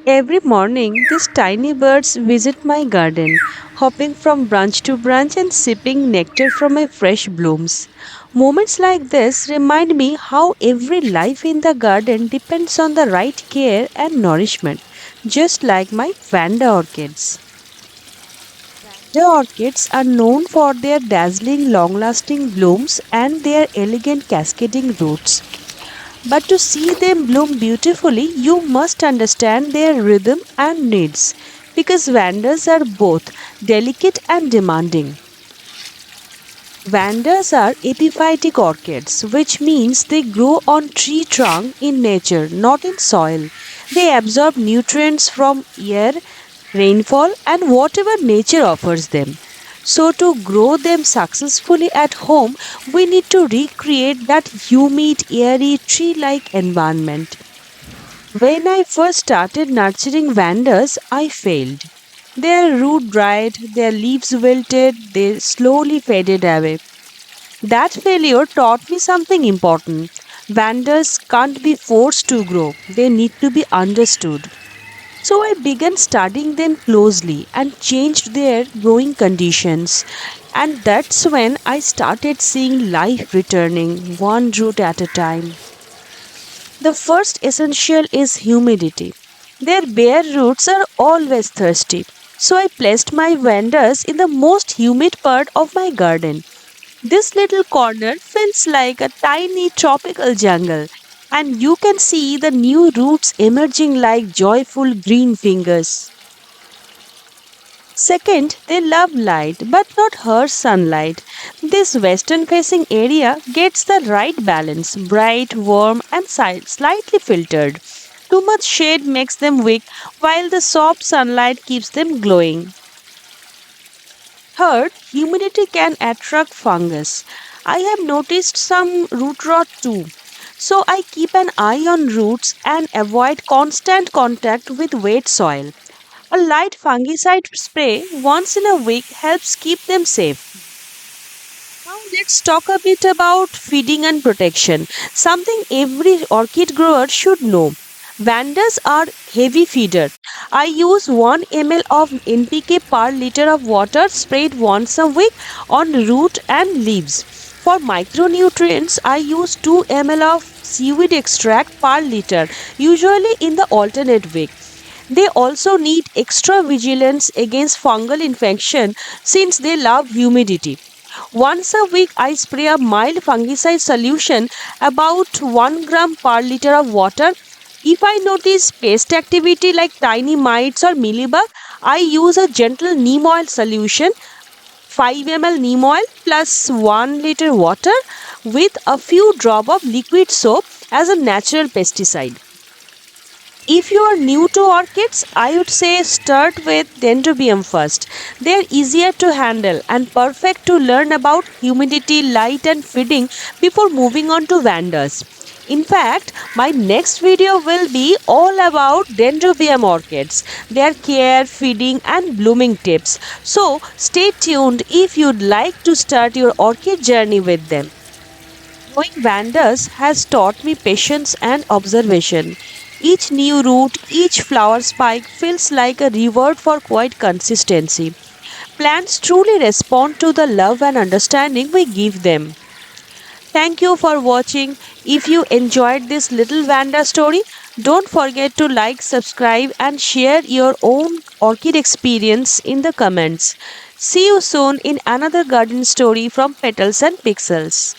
Every morning, these tiny birds visit my garden, hopping from branch to branch and sipping nectar from my fresh blooms. Moments like this remind me how every life in the garden depends on the right care and nourishment, just like my Vanda orchids. The orchids are known for their dazzling, long lasting blooms and their elegant cascading roots. But to see them bloom beautifully, you must understand their rhythm and needs because Vandas are both delicate and demanding. Vandas are epiphytic orchids, which means they grow on tree trunk in nature, not in soil. They absorb nutrients from air, rainfall, and whatever nature offers them. So, to grow them successfully at home, we need to recreate that humid, airy, tree like environment. When I first started nurturing Vandas, I failed. Their root dried, their leaves wilted, they slowly faded away. That failure taught me something important. Vandas can't be forced to grow, they need to be understood. So I began studying them closely and changed their growing conditions. And that's when I started seeing life returning one root at a time. The first essential is humidity. Their bare roots are always thirsty. So I placed my vandas in the most humid part of my garden. This little corner feels like a tiny tropical jungle, and you can see the new roots emerging like joyful green fingers. Second, they love light but not harsh sunlight. This western facing area gets the right balance bright, warm, and slightly filtered. Too much shade makes them weak, while the soft sunlight keeps them glowing. Third, humidity can attract fungus. I have noticed some root rot too. So I keep an eye on roots and avoid constant contact with wet soil. A light fungicide spray once in a week helps keep them safe. Now let's talk a bit about feeding and protection. Something every orchid grower should know. Vandas are heavy feeder. I use 1 ml of NPK per liter of water sprayed once a week on root and leaves. For micronutrients, I use 2 ml of seaweed extract per liter, usually in the alternate week. They also need extra vigilance against fungal infection since they love humidity. Once a week, I spray a mild fungicide solution about 1 gram per liter of water. If I notice pest activity like tiny mites or mealybug, I use a gentle neem oil solution 5 ml neem oil plus 1 liter water with a few drop of liquid soap as a natural pesticide. If you are new to orchids, I would say start with Dendrobium first. They are easier to handle and perfect to learn about humidity, light, and feeding before moving on to Vandas. In fact, my next video will be all about Dendrobium orchids, their care, feeding, and blooming tips. So, stay tuned if you'd like to start your orchid journey with them. Growing Vandas has taught me patience and observation. Each new root, each flower spike feels like a reward for quiet consistency. Plants truly respond to the love and understanding we give them. Thank you for watching. If you enjoyed this little Vanda story, don't forget to like, subscribe, and share your own orchid experience in the comments. See you soon in another garden story from Petals and Pixels.